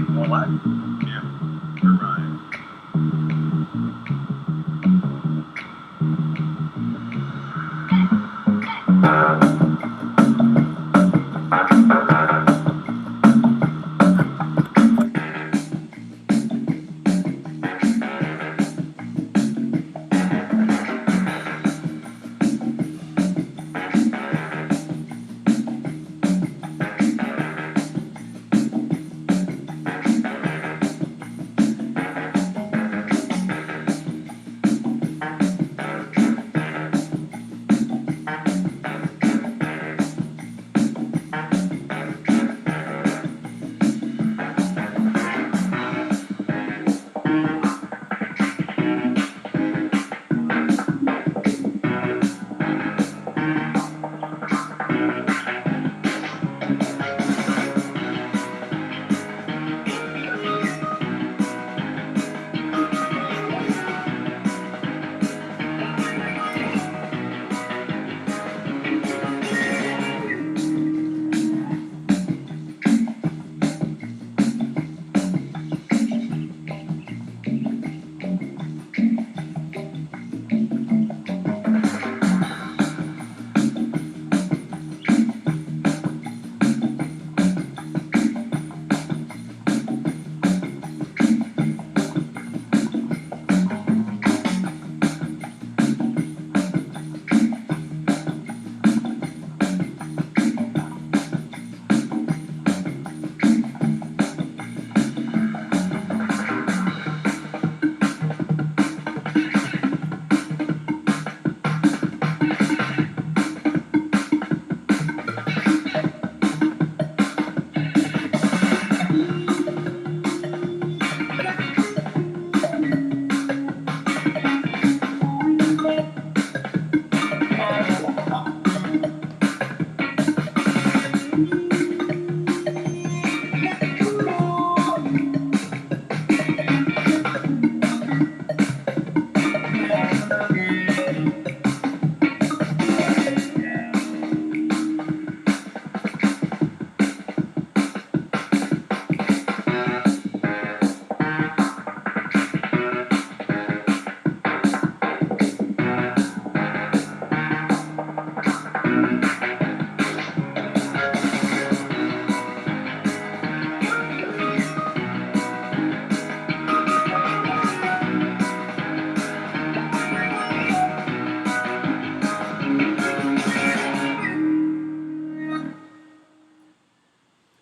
More live? Yeah, we're live.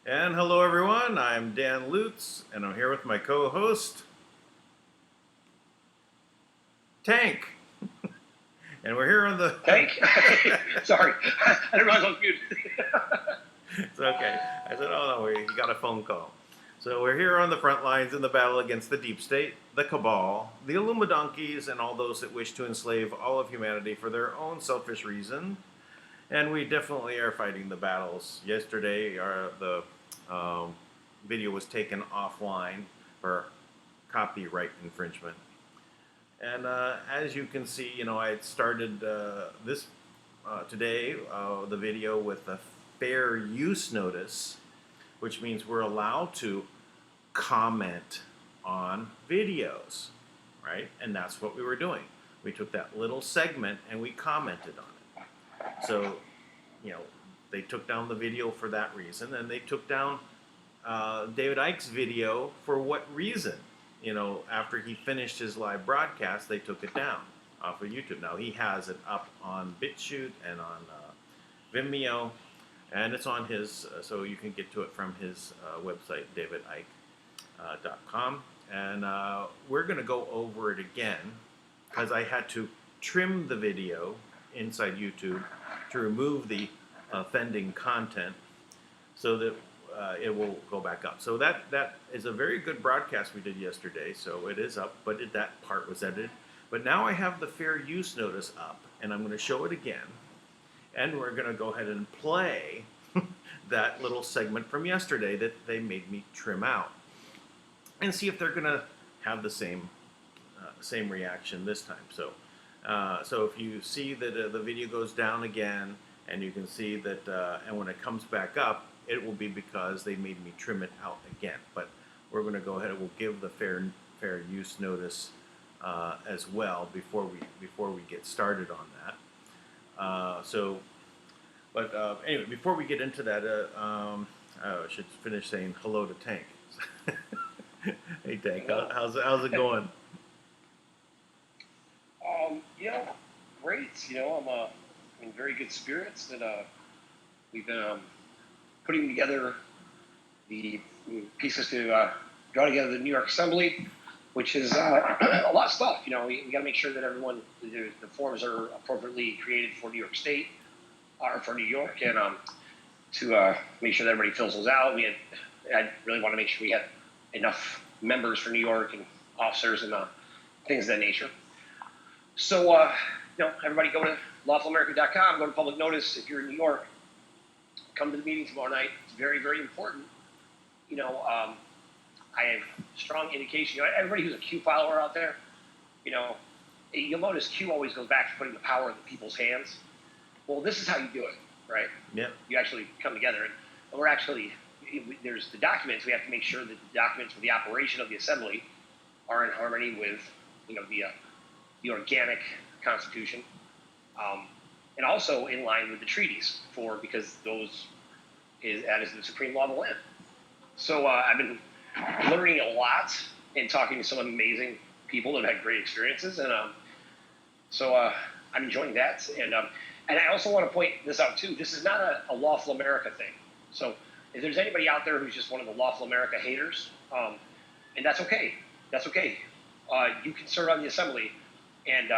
And hello, everyone. I'm Dan Lutz, and I'm here with my co-host, Tank. And we're here on the... Tank? Sorry. I didn't realize I was muted. It's okay. I said, oh, no, you got a phone call. So we're here on the front lines in the battle against the deep state, the cabal, the Illuminonkeys, and all those that wish to enslave all of humanity for their own selfish reason. And we definitely are fighting the battles. Yesterday, the video was taken offline for copyright infringement. And as you can see, I had started this today, the video with a fair use notice, which means we're allowed to comment on videos, right? And that's what we were doing. We took that little segment and we commented on it. So, they took down the video for that reason, and they took down David Icke's video for what reason? After he finished his live broadcast, they took it down off of YouTube. Now, he has it up on BitChute and on Vimeo, and it's on his, so you can get to it from his website, davidicke.com. And we're going to go over it again, because I had to trim the video inside YouTube to remove the offending content so that it will go back up. So that is a very good broadcast we did yesterday, so it is up, but that part was edited. But now I have the fair use notice up, and I'm going to show it again, and we're going to go ahead and play that little segment from yesterday that they made me trim out, and see if they're going to have the same reaction this time. So if you see that the video goes down again, and you can see that, and when it comes back up, it will be because they made me trim it out again. But we're going to go ahead and we'll give the fair use notice as well before we get started on that. Anyway, before we get into that, I should finish saying hello to Tank. Hey Tank, how's it going? Great. I'm in very good spirits, and we've been putting together the pieces to draw together the New York Assembly, which is a lot of stuff. We got to make sure that the forms are appropriately created for New York State or for New York, and to make sure that everybody fills those out. I really want to make sure we have enough members for New York and officers and things of that nature. So, everybody go to lawfulamerica.com, go to public notice. If you're in New York, come to the meeting tomorrow night. It's very, very important. I have strong indication. Everybody who's a Q follower out there, you'll notice Q always goes back to putting the power in the people's hands. Well, this is how you do it, right? Yeah. You actually come together, and we're actually, there's the documents. We have to make sure that the documents for the operation of the assembly are in harmony with, the organic Constitution, and also in line with the treaties because that is the supreme law of the land. So I've been learning a lot and talking to some amazing people that have had great experiences, and so I'm enjoying that. And I also want to point this out too. This is not a Lawful America thing. So if there's anybody out there who's just one of the Lawful America haters, and that's okay. That's okay. You can serve on the assembly, and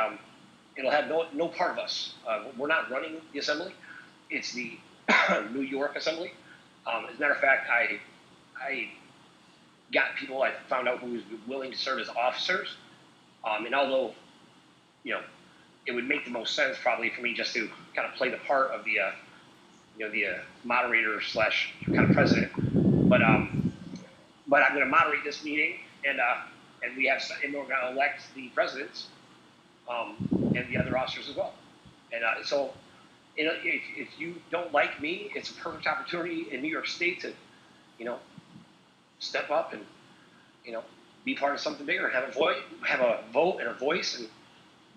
it'll have no part of us. We're not running the assembly. It's the New York Assembly. As a matter of fact, I got people I found out who was willing to serve as officers. And although, it would make the most sense probably for me just to kind of play the part of the moderator / kind of president. But I'm going to moderate this meeting, and we're going to elect the presidents and the other officers as well. And so, if you don't like me, it's a perfect opportunity in New York State to, step up and, be part of something bigger and have a vote and a voice, and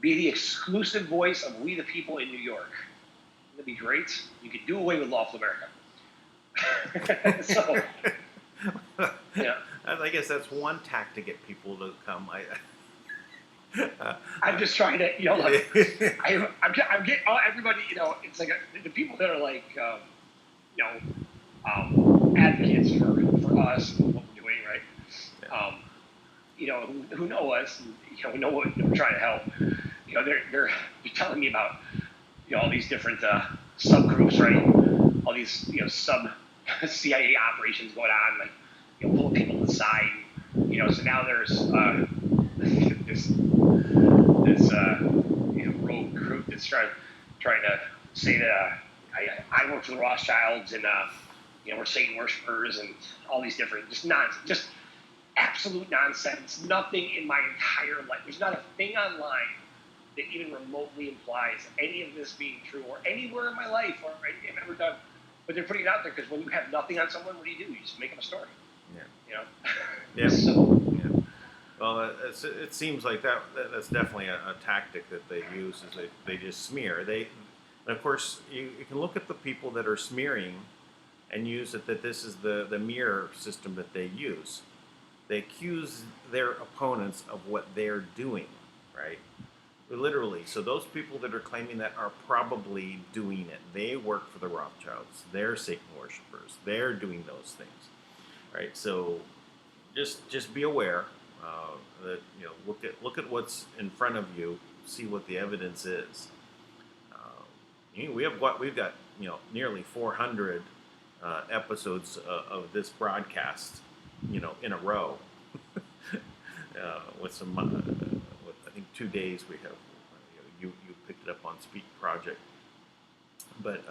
be the exclusive voice of we the people in New York. That'd be great. You could do away with Lawful America. So, yeah. I guess that's one tack to get people to come. I'm just trying to, I'm getting everybody, it's like the people that are like, advocates for us and what we're doing, right? Who know us, and, we know what we're trying to help. They're telling me about, all these different subgroups, right? All these, sub CIA operations going on, like, pulling people to the side. So now there's this rogue group that's trying to say that I work for the Rothschilds, and we're Satan worshipers, and all these different just absolute nonsense. Nothing in my entire life. There's not a thing online that even remotely implies any of this being true, or anywhere in my life or anything I've ever done. But they're putting it out there because when you have nothing on someone, what do? You just make up a story. Yeah. Yeah. So. Yeah. Well, it seems like that's definitely a tactic that they use. Is they just smear. And of course, you can look at the people that are smearing and use it that this is the mirror system that they use. They accuse their opponents of what they're doing, right? Literally. So those people that are claiming that are probably doing it. They work for the Rothschilds. They're Satan worshipers. They're doing those things, right? So just be aware that look at what's in front of you. See what the evidence is. We've got nearly 400 episodes of this broadcast, in a row. With some, with I think 2 days we have. You picked it up on Speak Project, but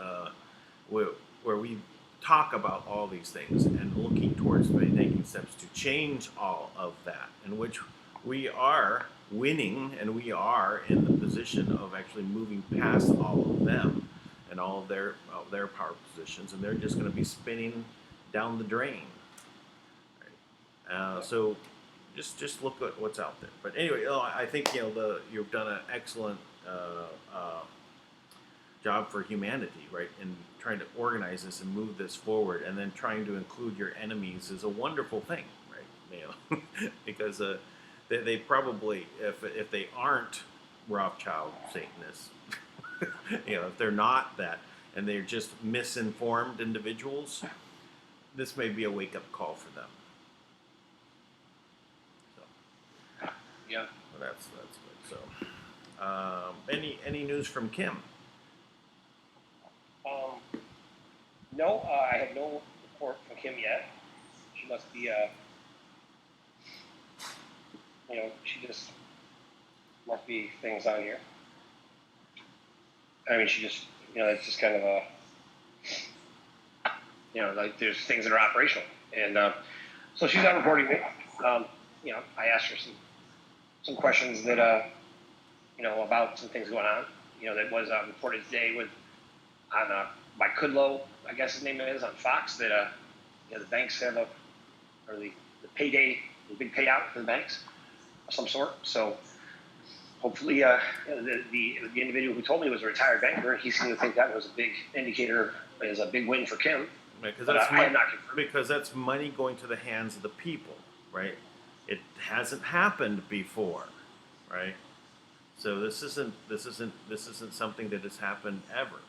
where we talk about all these things and looking towards taking steps to change all of that, in which we are winning and we are in the position of actually moving past all of them and all of their power positions, and they're just going to be spinning down the drain. Right? So just look at what's out there. But anyway, I think you've done an excellent job for humanity, right? In trying to organize this and move this forward, and then trying to include your enemies is a wonderful thing, right? Because they probably, if they aren't Rothschild Satanists, if they're not that, and they're just misinformed individuals, this may be a wake-up call for them. So, yeah, well, that's good. So, any news from Kim? No, I have no report from Kim yet. She must be, she just must be things on here. I mean, she just, it's just kind of like there's things that are operational. And so she's not reporting it. I asked her some questions that, about some things going on, that was reported today by Kudlow, I guess his name is, on Fox, that, the banks have the payday, the big payout for the banks of some sort. So hopefully, the individual who told me was a retired banker, he seemed to think that was a big indicator, is a big win for Kim. Because that's money going to the hands of the people, right? It hasn't happened before, right? So this isn't something that has happened ever.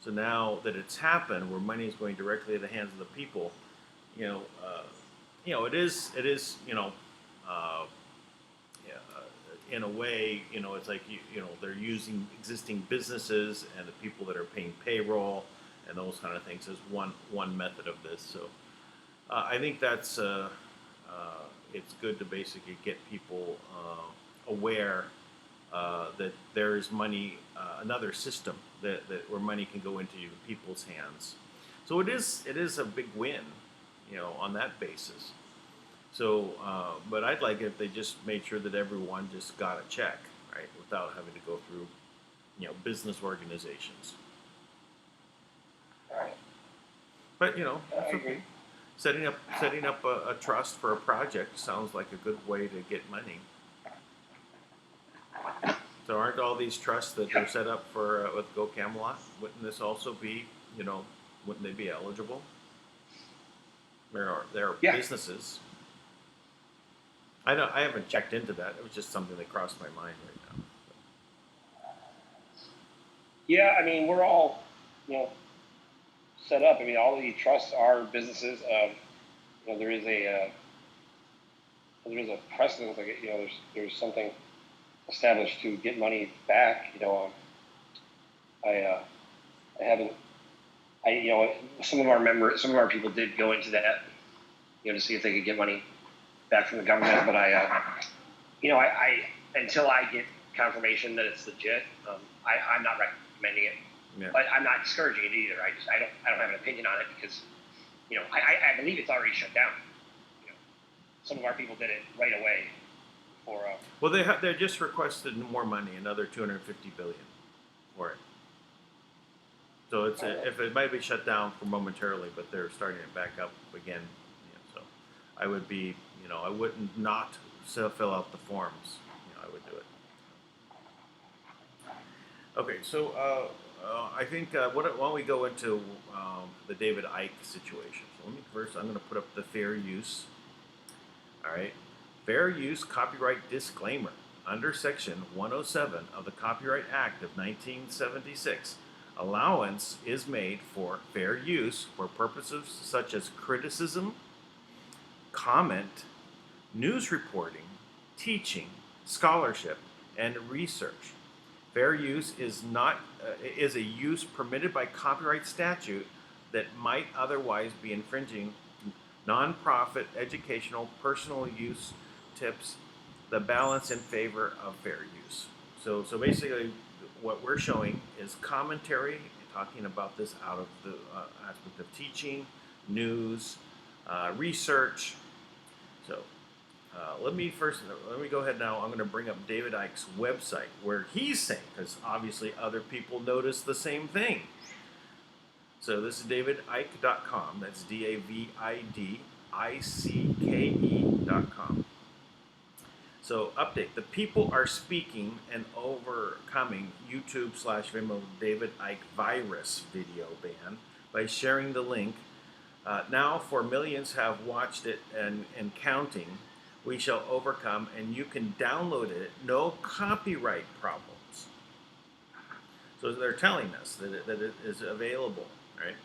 So now that it's happened, where money is going directly to the hands of the people, it is in a way, it's like they're using existing businesses and the people that are paying payroll and those kind of things as one method of this. So I think that's it's good to basically get people aware that there is money, another system that where money can go into the people's hands. So it is a big win, on that basis. So, but I'd like it if they just made sure that everyone just got a check, right, without having to go through, business organizations. All right. But okay. Setting up a trust for a project sounds like a good way to get money. So aren't all these trusts that are set up for with Go Camelot? Wouldn't this also be, wouldn't they be eligible? There are businesses. I haven't checked into that. It was just something that crossed my mind right now. Yeah, I mean, we're all, set up. I mean, all of the trusts are businesses. There is a precedent. Like, there's something established to get money back. I haven't. Some of our people did go into that, to see if they could get money back from the government. But I until I get confirmation that it's legit, I'm not recommending it. Yeah. But I'm not discouraging it either. I don't have an opinion on it because, I believe it's already shut down. Some of our people did it right away. Well, they just requested more money, another $250 billion for it. So if it might be shut down for momentarily, but they're starting it back up again. So I would be, I wouldn't not fill out the forms. I would do it. Okay, so I think why don't we go into the David Icke situation? So I'm going to put up the fair use. All right. Fair use copyright disclaimer. Under Section 107 of the Copyright Act of 1976, allowance is made for fair use for purposes such as criticism, comment, news reporting, teaching, scholarship, and research. Fair use is a use permitted by copyright statute that might otherwise be infringing non-profit, educational, personal use tips the balance in favor of fair use. So basically, what we're showing is commentary, talking about this out of the aspect of teaching, news, research. So let me go ahead now. I'm going to bring up David Icke's website where he's saying, because obviously other people notice the same thing. So this is davidicke.com. That's DAVIDICKE.com. DankPod.com. So, update. The people are speaking and overcoming YouTube/Vimeo David Icke virus video ban by sharing the link. Now, for millions have watched it and counting, we shall overcome, and you can download it. No copyright problems. So they're telling us that it is available, right?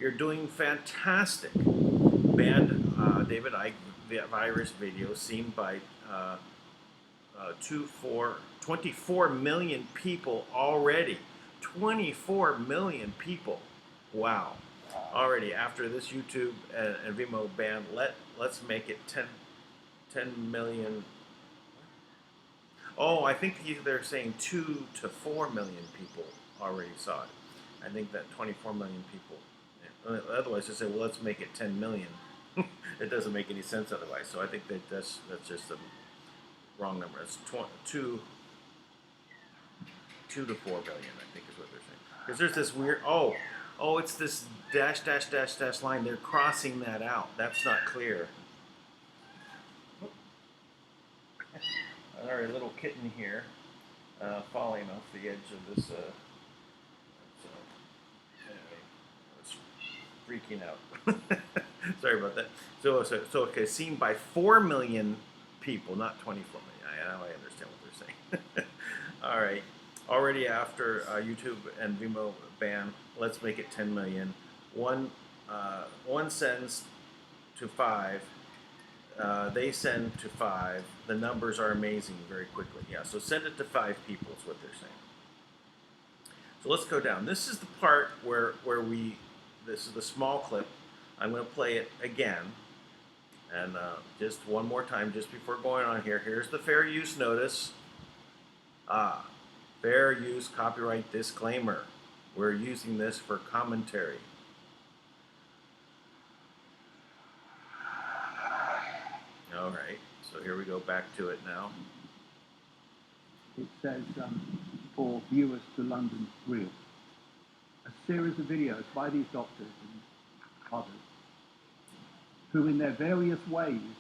You're doing fantastic. Banned David Icke virus video seen by 24 million people already. 24 million people. Wow. Already after this YouTube and Vimeo ban, let's make it 10 million. Oh, I think they're saying 2 to 4 million people already saw it. I think that 24 million people. Otherwise, they say, well, let's make it 10 million. It doesn't make any sense otherwise. So I think that's just a wrong number. It's 2 to 4 billion, I think is what they're saying. Because there's this weird, it's this dash line. They're crossing that out. That's not clear. Our little kitten here falling off the edge of this. Anyway, it's freaking out. Sorry about that. So okay, seen by 4 million people, not 24 million. Now I understand what they're saying. All right. Already after YouTube and Vimeo ban, let's make it 10 million. One sends to 5. They send to 5. The numbers are amazing very quickly. Yeah, so send it to 5 people is what they're saying. So let's go down. This is the part where this is the small clip. I'm going to play it again. And just one more time, just before going on here. Here's the fair use notice. Fair use copyright disclaimer. We're using this for commentary. All right, so here we go back to it now. It says, for viewers to London Real, a series of videos by these doctors and others who in their various ways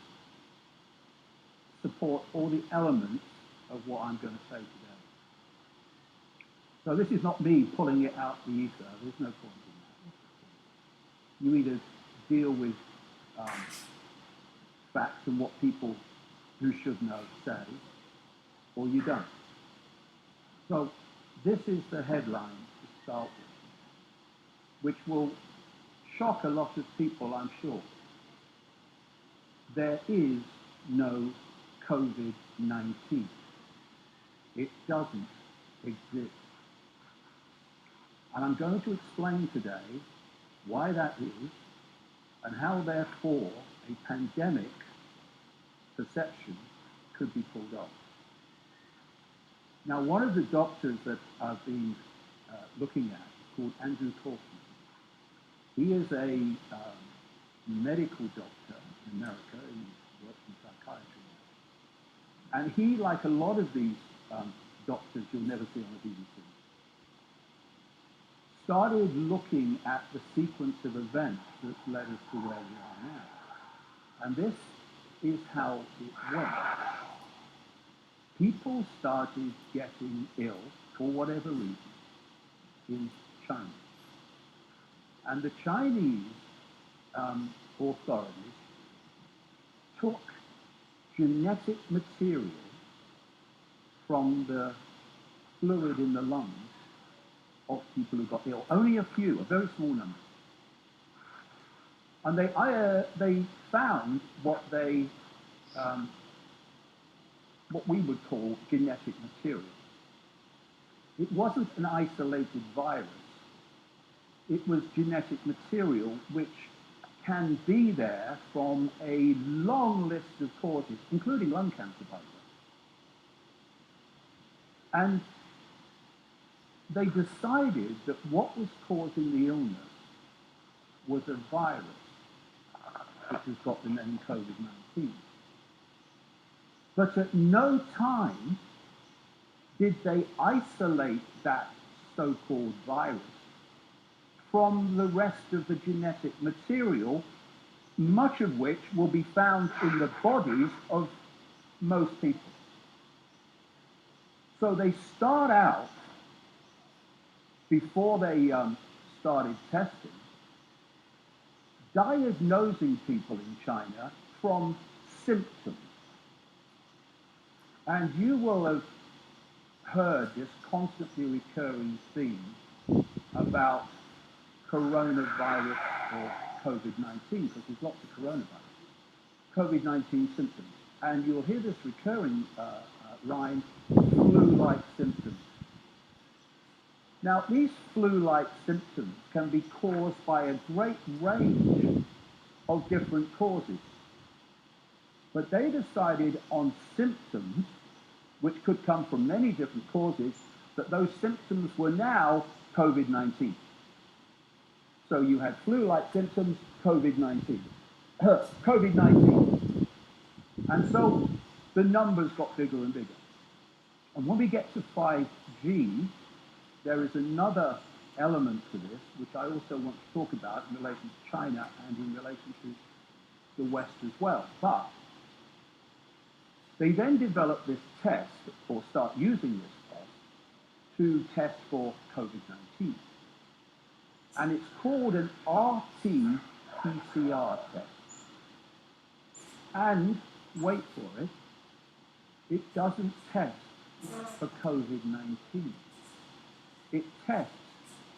support all the elements of what I'm going to say today. So this is not me pulling it out the ether. There's no point in that. You either deal with facts and what people who should know say, or you don't. So this is the headline to start with, which will shock a lot of people, I'm sure. There is no COVID-19. It doesn't exist. And I'm going to explain today why that is and how, therefore, a pandemic perception could be pulled off. Now, one of the doctors that I've been looking at is called Andrew Kaufman. He is a medical doctor in America. He works in psychiatry. And he, like a lot of these doctors you'll never see on the BBC, started looking at the sequence of events that led us to where we are now. And this is how it went. People started getting ill, for whatever reason, in China. And the Chinese authorities took genetic material from the fluid in the lungs of people who got ill. Only a few, a very small number. And they found what we would call genetic material. It wasn't an isolated virus. It was genetic material which can be there from a long list of causes, including lung cancer, by the way. And they decided that what was causing the illness was a virus, which has got the name COVID-19. But at no time did they isolate that so-called virus from the rest of the genetic material much of which will be found in the bodies of most people. So they start out, before they started testing, diagnosing people in China from symptoms. And you will have heard this constantly recurring theme about coronavirus or COVID-19, because there's lots of coronavirus. COVID-19 symptoms. And you'll hear this recurring line, flu-like symptoms. Now, these flu-like symptoms can be caused by a great range of different causes. But they decided on symptoms, which could come from many different causes, that those symptoms were now COVID-19. So you had flu-like symptoms, COVID-19. COVID-19. And so the numbers got bigger and bigger. And when we get to 5G, there is another element to this, which I also want to talk about in relation to China and in relation to the West as well. But they then develop this test, or start using this test, to test for COVID-19. And it's called an RT-PCR test. And, wait for it, it doesn't test for COVID-19. It tests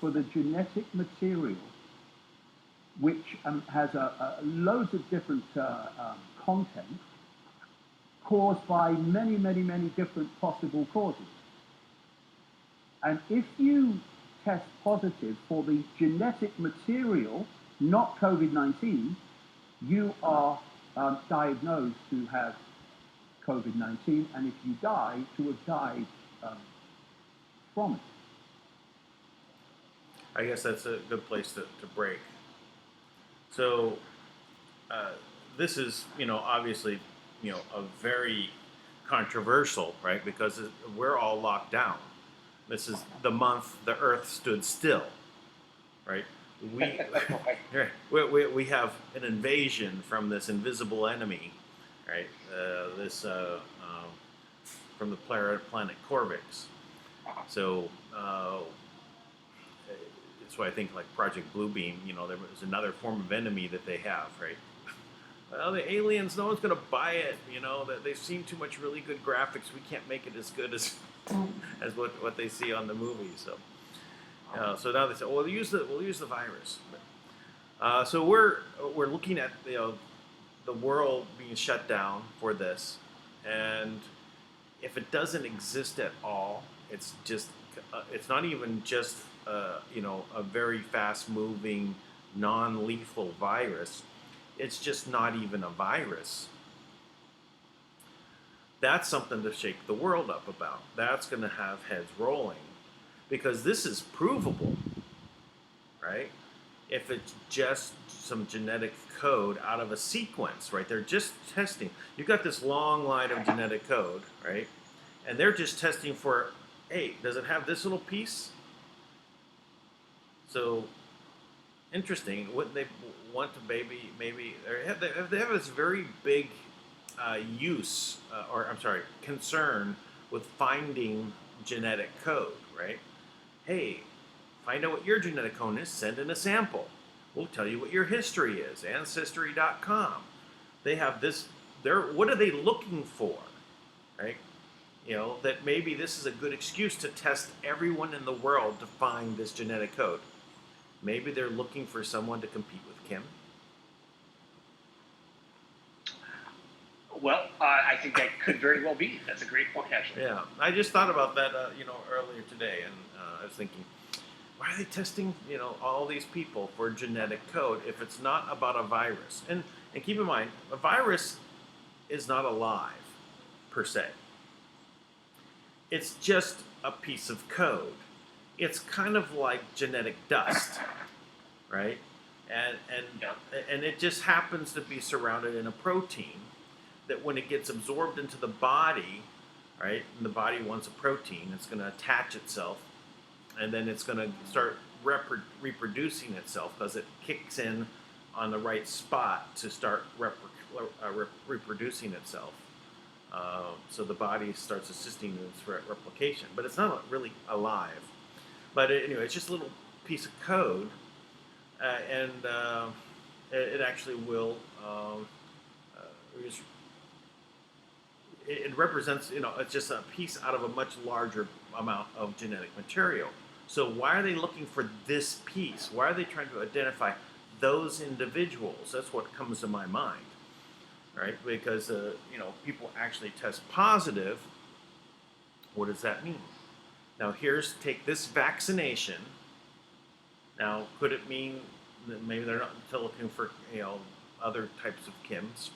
for the genetic material, which has loads of different content, caused by many, many, many different possible causes. And if you test positive for the genetic material, not COVID-19, you are diagnosed to have COVID-19, and if you die, to have died from it. I guess that's a good place to break. So this is, obviously, a very controversial, right? Because we're all locked down. This is the month the Earth stood still, right? We have an invasion from this invisible enemy, right? From the planet Corvix. So that's why I think like Project Bluebeam, there was another form of enemy that they have, right? Well, the aliens, no one's going to buy it. That they've seen too much really good graphics. We can't make it as good as what they see on the movie. So now they say, well, we'll use the virus. So we're looking at the world being shut down for this, and if it doesn't exist at all, it's not even just a very fast-moving, non-lethal virus. It's just not even a virus. That's something to shake the world up about. That's going to have heads rolling, because this is provable, right? If it's just some genetic code out of a sequence, right? They're just testing. You've got this long line of genetic code, right? And they're just testing for, hey, does it have this little piece? So, interesting. Wouldn't they want to maybe they have this very big concern with finding genetic code, right? Hey, find out what your genetic code is, send in a sample. We'll tell you what your history is, Ancestry.com. They have this, what are they looking for, right? That maybe this is a good excuse to test everyone in the world to find this genetic code. Maybe they're looking for someone to compete with Kim. Well, I think that could very well be. That's a great point, actually. Yeah, I just thought about that, earlier today, and I was thinking, why are they testing, all these people for genetic code if it's not about a virus? And keep in mind, a virus is not alive, per se. It's just a piece of code. It's kind of like genetic dust, right? And it just happens to be surrounded in a protein that when it gets absorbed into the body, right, and the body wants a protein, it's going to attach itself, and then it's going to start reproducing itself because it kicks in on the right spot to start reproducing itself. So the body starts assisting in its replication, but it's not really alive. But anyway, it's just a little piece of code, and it actually will. It represents, it's just a piece out of a much larger amount of genetic material. So why are they looking for this piece? Why are they trying to identify those individuals? That's what comes to my mind, right? Because people actually test positive. What does that mean? Now take this vaccination. Now, could it mean that maybe they're not looking for other types of Kims?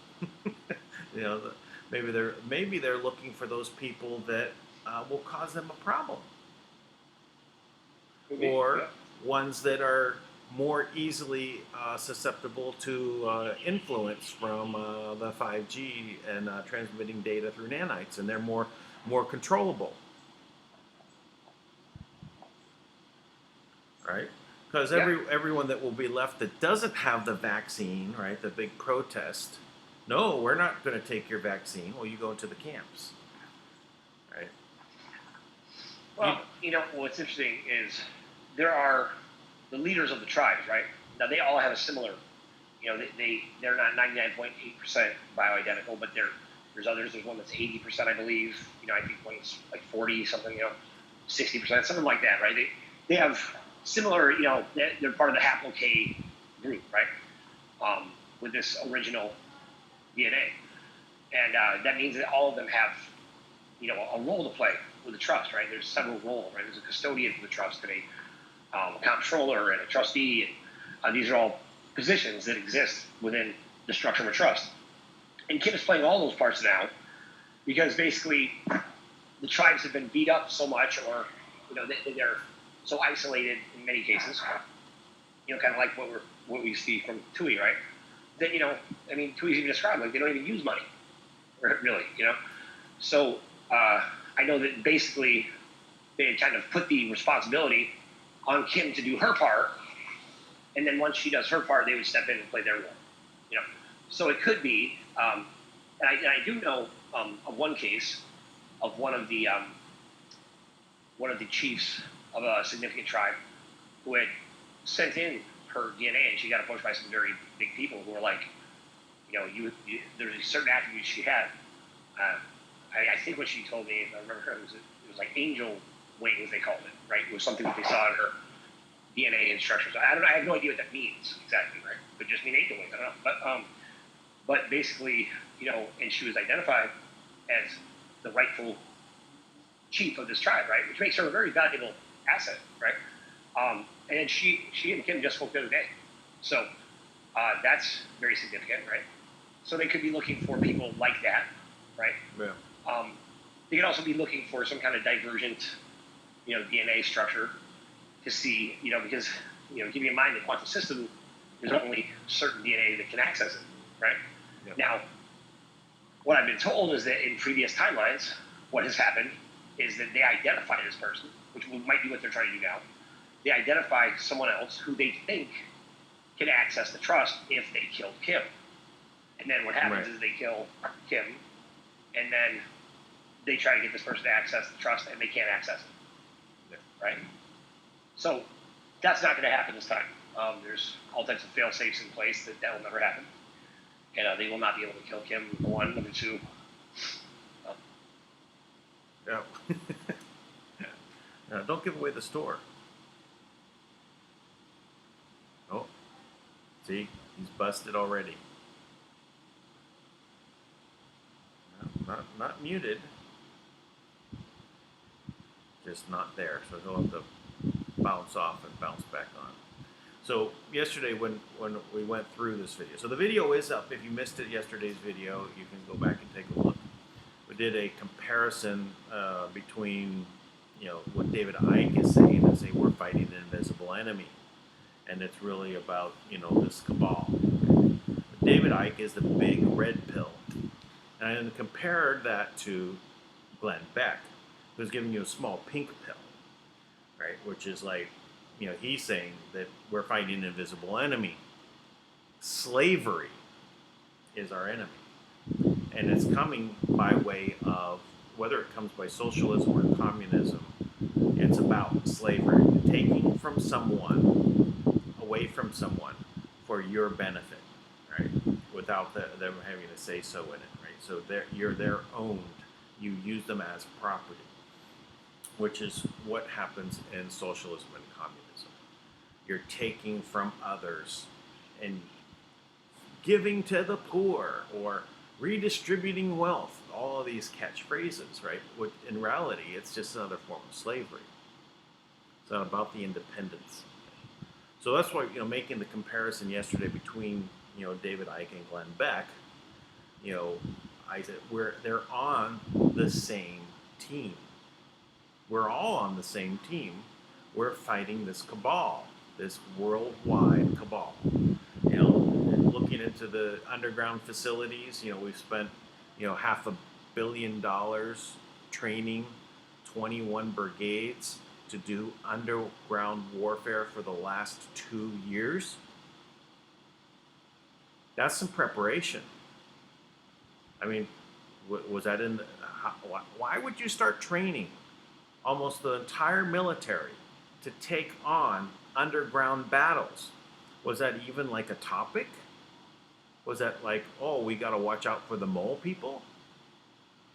Maybe they're looking for those people that will cause them a problem, or ones that are more easily susceptible to influence from the 5G and transmitting data through nanites, and they're more controllable, right? Because everyone that will be left that doesn't have the vaccine, right? The big protest. No, we're not going to take your vaccine. Well, you go into the camps, right? Well, what's interesting is there are the leaders of the tribes, right? Now, they all have a similar, they're not 99.8% bioidentical, but there's others. There's one that's 80%, I believe. I think one's like 40 something, 60%, something like that, right? They have similar, they're part of the haplo-K group, right? With this original DNA, and that means that all of them have, a role to play with the trust, right? There's several roles, right? There's a custodian for the trust, and a comptroller, and a trustee, and these are all positions that exist within the structure of a trust. And Kim is playing all those parts now, because basically the tribes have been beat up so much, or they're so isolated in many cases. Kind of like what we see from Tui, right? That Tui's even described, like, they don't even use money, really, So I know that basically they had kind of put the responsibility on Kim to do her part, and then once she does her part, they would step in and play their role, So it could be, and I do know of one case of one of the chiefs of a significant tribe who had sent in her DNA, and she got approached by some very big people who were like, there's certain attributes she had. I think what she told me, if I remember her, it was like angel wings, they called it, right? It was something that they saw in her DNA and structures. I have no idea what that means exactly, right? Could just mean angel wings, I don't know. But basically, and she was identified as the rightful chief of this tribe, right? Which makes her a very valuable asset, right? And then she and Kim just spoke the other day. So that's very significant, right? So they could be looking for people like that, right? Yeah. They could also be looking for some kind of divergent, DNA structure to see, because, keeping in mind the quantum system, there's only certain DNA that can access it, right? Yeah. Now, what I've been told is that in previous timelines, what has happened is that they identify this person, which might be what they're trying to do now. They identify someone else who they think can access the trust if they killed Kim. And then what happens is they kill Kim, and then they try to get this person to access the trust, and they can't access it. Yeah. Right? So that's not going to happen this time. There's all types of fail-safes in place that will never happen. And they will not be able to kill Kim, number one. Number two. Yeah. Don't give away the store. Oh, see, he's busted already. No, not muted. Just not there, so he'll have to bounce off and bounce back on. So yesterday when we went through this video, so the video is up. If you missed it, yesterday's video, you can go back and take a look. We did a comparison between, what David Icke is saying, and saying we're fighting an invisible enemy, and it's really about this cabal. David Icke is the big red pill, and I compared that to Glenn Beck, who's giving you a small pink pill, right? Which is like, he's saying that we're fighting an invisible enemy. slavery is our enemy. And it's coming by way of, whether it comes by socialism or communism, it's about slavery, taking from someone, away from someone for your benefit, right? Without them having to say so in it, right? So they're owned. You use them as property, which is what happens in socialism and communism. You're taking from others and giving to the poor, or redistributing wealth, all of these catchphrases, right? Which in reality, it's just another form of slavery. It's not about the independence. So that's why, making the comparison yesterday between, David Icke and Glenn Beck, I said, they're on the same team. We're all on the same team. We're fighting this cabal, this worldwide cabal. Looking into the underground facilities, we've spent, $500 million training 21 brigades to do underground warfare for the last 2 years. That's some preparation. I mean, was that in? Why would you start training almost the entire military to take on underground battles? Was that even like a topic? Was that like, oh, we got to watch out for the mole people?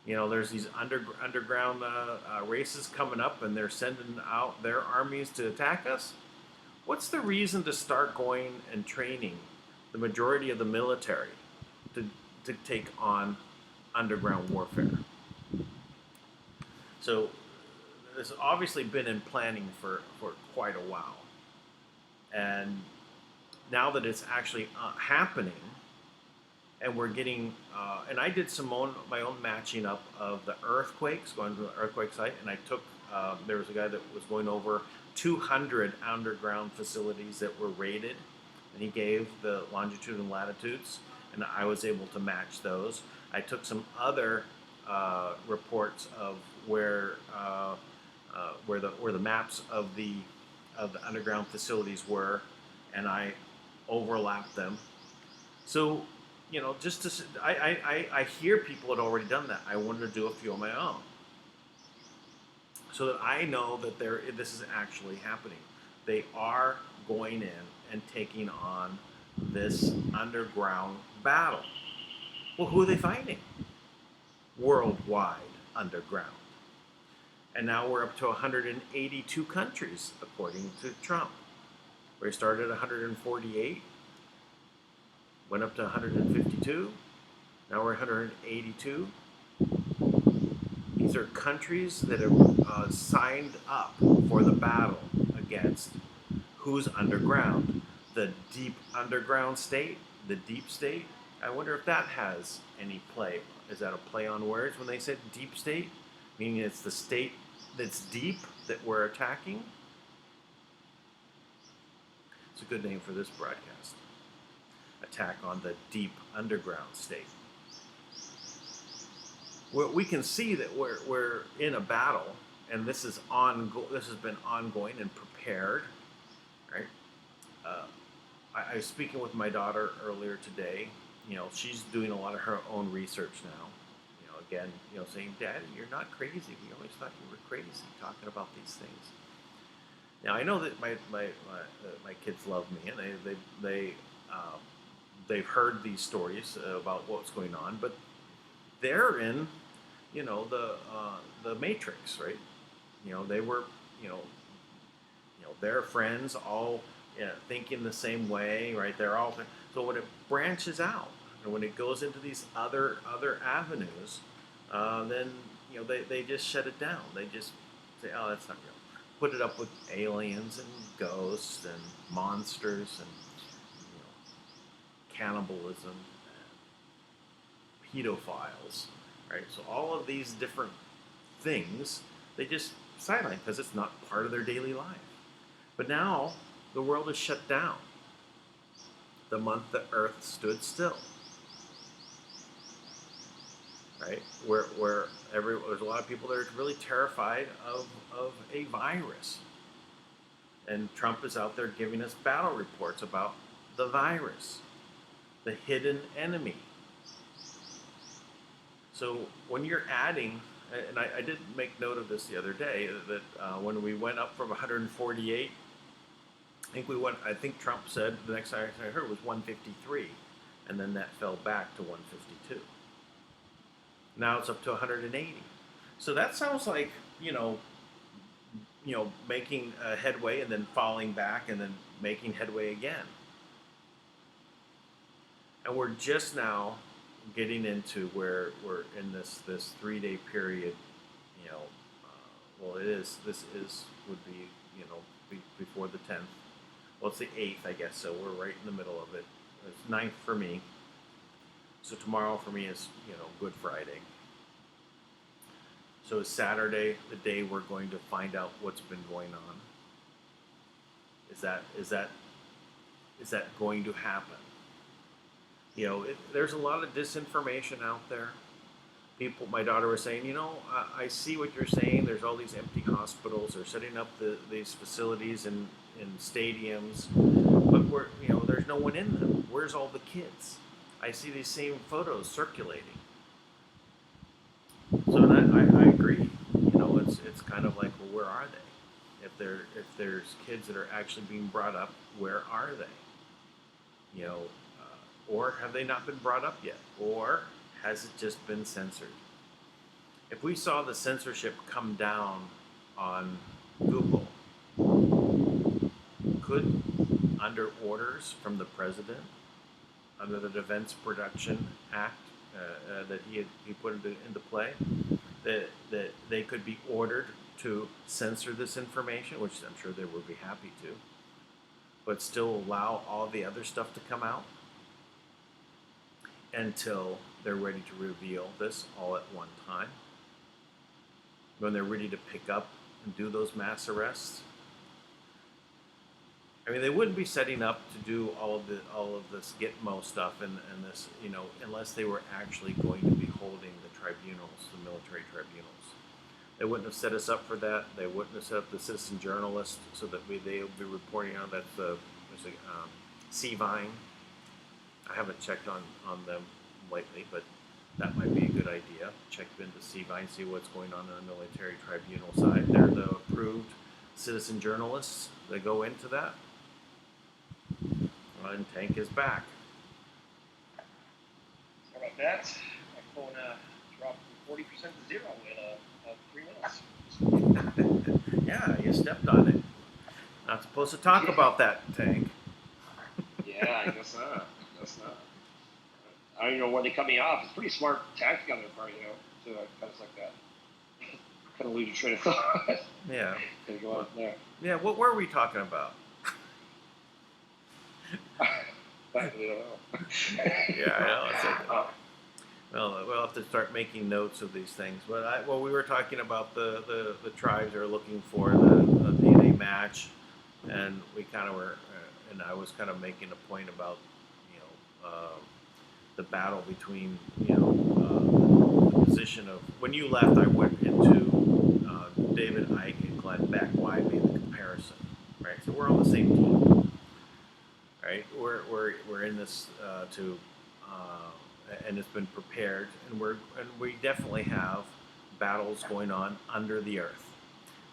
There's these underground races coming up, and they're sending out their armies to attack us. What's the reason to start going and training the majority of the military to take on underground warfare? So there's obviously been in planning for quite a while. And now that it's actually happening, and we're getting, and I did my own matching up of the earthquakes, going to the earthquake site, and I took, there was a guy that was going over 200 underground facilities that were raided, and he gave the longitude and latitudes, and I was able to match those. I took some other reports of where the maps of the underground facilities were, and I overlapped them. So, just to, I hear people had already done that. I wanted to do a few on my own, so that I know that this is actually happening. They are going in and taking on this underground battle. Well, who are they fighting? Worldwide underground. And now we're up to 182 countries, according to Trump. We started at 148, went up to 152, now we're 182. These are countries that have signed up for the battle against who's underground. The deep underground state, the deep state. I wonder if that has any play. Is that a play on words when they said deep state? Meaning it's the state that's deep that we're attacking? It's a good name for this broadcast. Attack on the deep underground state. We can see that we're in a battle, and this has been ongoing and prepared, right? I was speaking with my daughter earlier today. She's doing a lot of her own research now. Again, saying, "Daddy, you're not crazy. We always thought you were crazy talking about these things." Now I know that my kids love me, and they've heard these stories about what's going on, but they're in, the Matrix, right? They were, their friends all thinking the same way, right? They're all so when it branches out and when it goes into these other avenues, then they just shut it down. They just say, "Oh, that's not real." Put it up with aliens and ghosts and monsters and cannibalism and pedophiles, right? So all of these different things, they just sideline because it's not part of their daily life. But now the world is shut down. The month the earth stood still, right? Where there's a lot of people that are really terrified of a virus. And Trump is out there giving us battle reports about the virus. the hidden enemy. So when you're adding, and I did make note of this the other day, that when we went up from 148, I think Trump said, the next I heard was 153, and then that fell back to 152. Now it's up to 180. So that sounds like, making a headway and then falling back and then making headway again. And we're just now getting into where we're in this 3-day period, this would be, before the 10th. Well, it's the 8th, I guess, so we're right in the middle of it. It's 9th for me. So tomorrow for me is, Good Friday. So is Saturday the day we're going to find out what's been going on? Is that going to happen? There's a lot of disinformation out there. My daughter was saying, I see what you're saying. There's all these empty hospitals. They're setting up these facilities in stadiums, but there's no one in them. Where's all the kids? I see these same photos circulating. So I agree. It's kind of like, well, where are they? If there's kids that are actually being brought up, where are they? Or have they not been brought up yet? Or has it just been censored? If we saw the censorship come down on Google, could, under orders from the president, under the Defense Production Act that he put into play, that they could be ordered to censor this information, which I'm sure they would be happy to, but still allow all the other stuff to come out until they're ready to reveal this all at one time, when they're ready to pick up and do those mass arrests. I mean, they wouldn't be setting up to do all of this Gitmo stuff and this, unless they were actually going to be holding the tribunals, the military tribunals. They wouldn't have set us up for that. They wouldn't have set up the citizen journalists so that they would be reporting on that. There's a Cvine. I haven't checked on them lately, but that might be a good idea. Check into Cvine, see what's going on the military tribunal side. They're the approved citizen journalists that go into that. And DANK is back. Sorry about that. My phone dropped from 40% to 0 in 3 minutes. Yeah, you stepped on it. Not supposed to talk about that, DANK. Yeah, I guess not. I don't even know when they cut me off. It's pretty smart tactic on their part, to kind of like that. Kind of lose your train of thought. Yeah. Go on there. Yeah, what were we talking about? I really don't know. Yeah, I know. It's like, well, we'll have to start making notes of these things. But we were talking about the tribes are looking for the DNA match, and we kind of were, and I was kind of making a point about, the battle between, the position of, when you left, I went into David Icke and Glenn Beck. Why I made the comparison, right? So we're on the same team. Right, we're in this and it's been prepared, and we definitely have battles going on under the earth.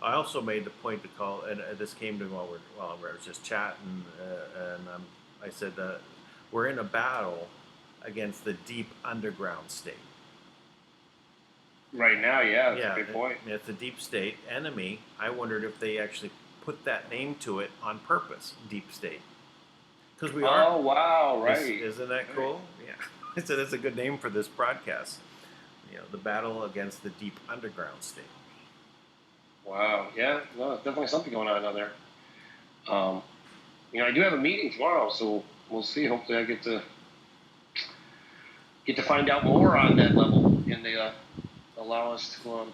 I also made the point to call, and this came to while I was just chatting, and I said that we're in a battle against the deep underground state. Right now, yeah, that's a good point. It's a deep state enemy. I wondered if they actually put that name to it on purpose, deep state. Because we are. Oh, wow, right. Isn't that cool? Yeah. It's a good name for this broadcast. The battle against the deep underground state. Wow. Yeah. No, definitely something going on down there. I do have a meeting tomorrow, so we'll see. Hopefully, I get to find out more on that level, and they allow us to,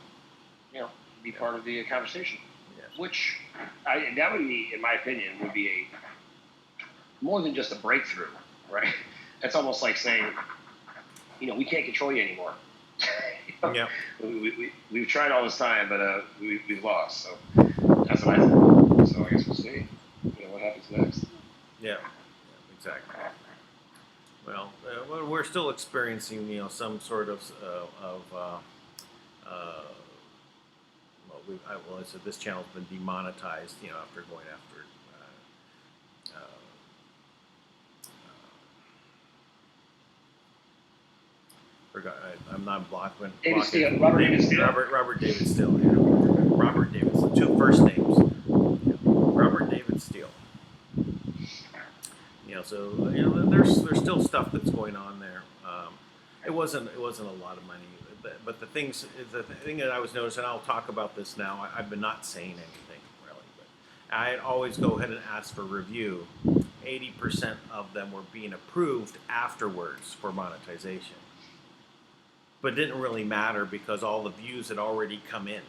be part of the conversation. Yeah. Which that would be, in my opinion, would be more than just a breakthrough, right? That's almost like saying, we can't control you anymore. Yeah. We've tried all this time, but we've lost. So that's what I think. So I guess we'll see. What happens next. Yeah. Exactly. Well, we're still experiencing, some sort of I said this channel's been demonetized, after going after. Forgot. I'm not blocking. David Steele. Robert David Steele. Robert David Steele. Yeah. Robert David. Two first names. Robert David Steele. So there's still stuff that's going on there. It wasn't a lot of money, but the thing that I was noticing, I'll talk about this now. I've been not saying anything really, but I'd always go ahead and ask for review. 80% of them were being approved afterwards for monetization, but it didn't really matter because all the views had already come in.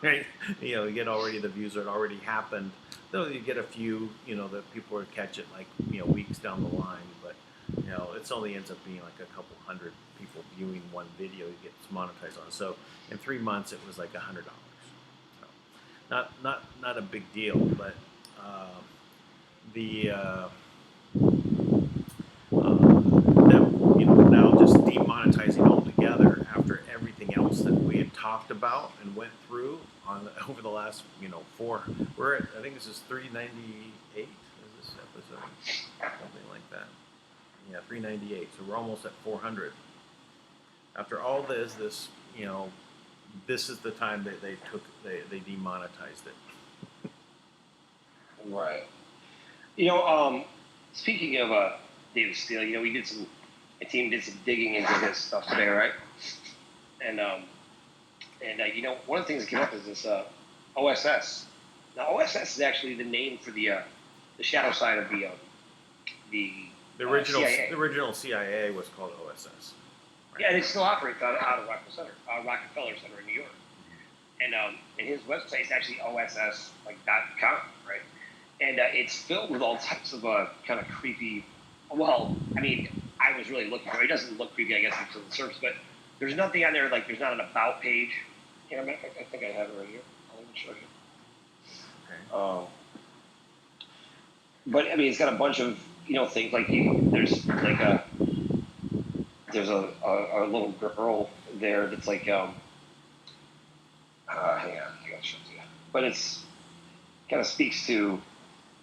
Right? You get already the views that already happened. Though you get a few, that people would catch it like, weeks down the line, but it only ends up being like a couple hundred people viewing one video you get monetized on. So in 3 months it was like $100. So not a big deal, but now just demonetizing altogether after everything else that we had talked about and went through over the last we're at, I think this is 398 is this episode, something like that. Yeah, 398. So we're almost at 400. After all this is the time that they demonetized it. Right. Speaking of David Steele, my team did some digging into his stuff today, right? And one of the things that came up is this OSS. Now, OSS is actually the name for the shadow side of the original CIA. The original CIA was called OSS. Right? Yeah, and it still operates out of Rockefeller Center in New York. And his website is actually OSS.com, right? And it's filled with all types of kind of creepy. Well, I mean, I was really looking for it. It doesn't look creepy, I guess, because of the surface, but there's nothing on there, like there's not an about page. I think I have it right here. I'll even show you. Okay. But I mean, it's got a bunch of things like there's a little girl there that's like hang on, I gotta show it to you. But it's kind of speaks to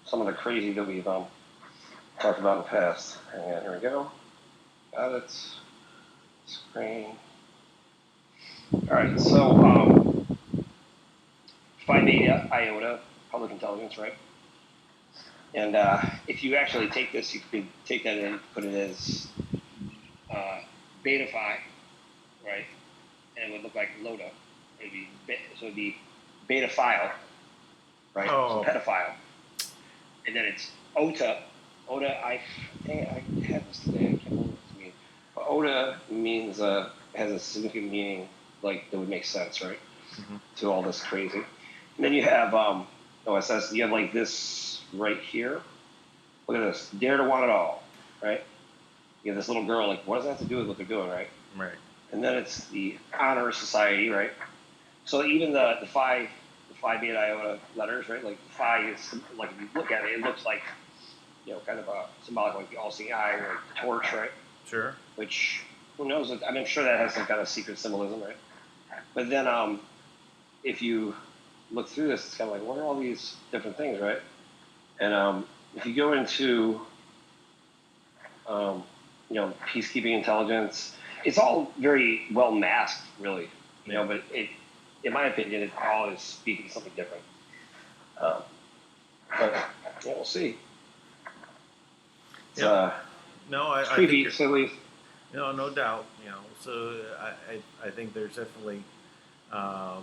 some of the crazy that we've talked about in the past. Hang on, here we go. Got it. Screen. All right, so Phi Beta Iota, public intelligence, right? And if you actually take this, you could take that and put it as Beta Phi, right? And it would look like Loda. It'd be Beta File, right? Oh. So pedophile. And then it's OTA. OTA, I had this today. I can't remember what this means. But OTA means has a significant meaning, like that would make sense, right? Mm-hmm. To all this crazy. And then you have OSS. You have like this right here. Look at this. Dare to want it all, right? You have this little girl. Like, what does that have to do with what they're doing, right? Right. And then it's the Honor Society, right? So even the Phi Beta Iota letters, right? Like the Phi is like if you look at it, it looks like kind of a symbolic, like the all-seeing eye or the torch, right? Sure. Which who knows? I mean, I'm sure that has some kind of secret symbolism, right? But then if you look through this, it's kind of like, what are all these different things, right? And if you go into peacekeeping intelligence, it's all very well masked, really. But in my opinion, it all is speaking something different. But we'll see. It's, I creepy, think silly. No doubt. So I think there's definitely, I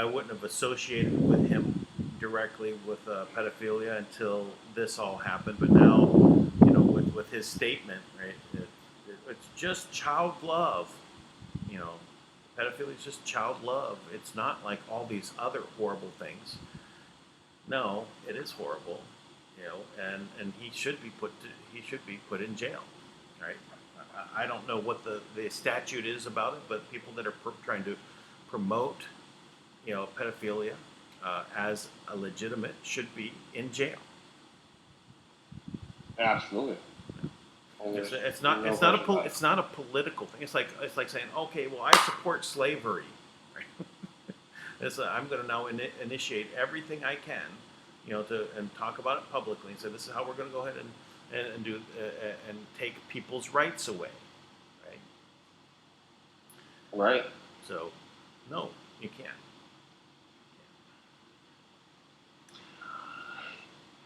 wouldn't have associated with him directly with pedophilia until this all happened. But now, with his statement, right, it's just child love. Pedophilia is just child love. It's not like all these other horrible things. No, it is horrible. And he should be put in jail, right? I don't know what the statute is about it, but people that are trying to promote, pedophilia as a legitimate should be in jail. Absolutely. It's not a political thing. It's like saying, okay, well, I support slavery. Right? I'm going to now initiate everything I can, and talk about it publicly and say this is how we're going to go ahead and do and take people's rights away. Right. So, no, you can't.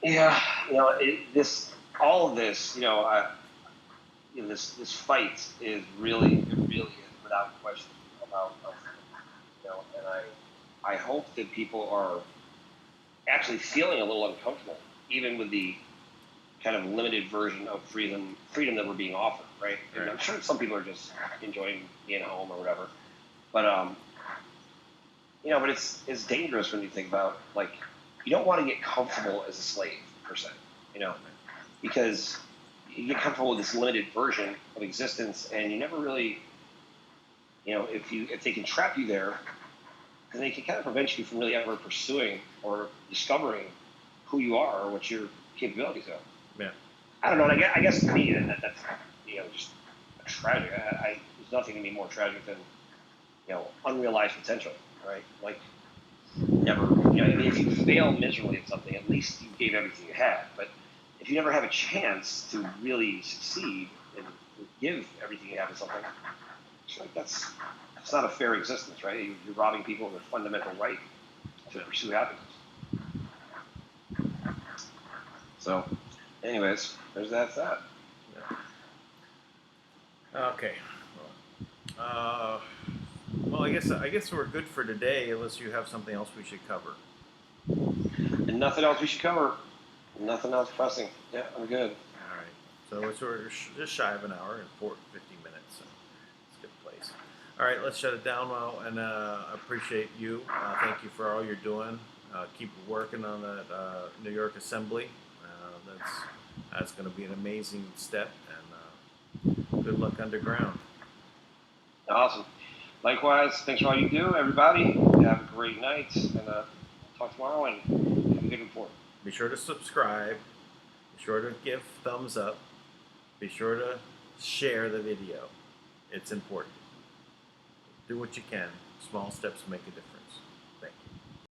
Yeah, all of this, this fight is really is without question about, and I hope that people are actually feeling a little uncomfortable, even with the kind of limited version of freedom that we're being offered, right? And I'm sure some people are just enjoying being at home or whatever, but but it's dangerous when you think about, like, you don't want to get comfortable as a slave per se, because you get comfortable with this limited version of existence, and you never really, if they can trap you there, then they can kind of prevent you from really ever pursuing or discovering who you are or what your capabilities are. Yeah. I don't know. I guess to me that's just tragic. There's nothing to be more tragic than unrealized potential, right? Like, never. If you fail miserably at something, at least you gave everything you had. But if you never have a chance to really succeed and give everything you have to something, it's like that's not a fair existence, right? You're robbing people of their fundamental right to pursue happiness. So, anyways, there's that. Yeah. Okay. Well, I guess we're good for today, unless you have something else we should cover. And nothing else we should cover. Nothing else pressing. Yeah, I'm good. All right. So we're just shy of an hour and 50 minutes. So it's a good place. All right, let's shut it down now, and I appreciate you. Thank you for all you're doing. Keep working on that New York Assembly. That's going to be an amazing step, and good luck underground. Awesome. Likewise, thanks for all you do, everybody. Have a great night, and talk tomorrow, and have a good report. Be sure to subscribe. Be sure to give thumbs up. Be sure to share the video. It's important. Do what you can. Small steps make a difference.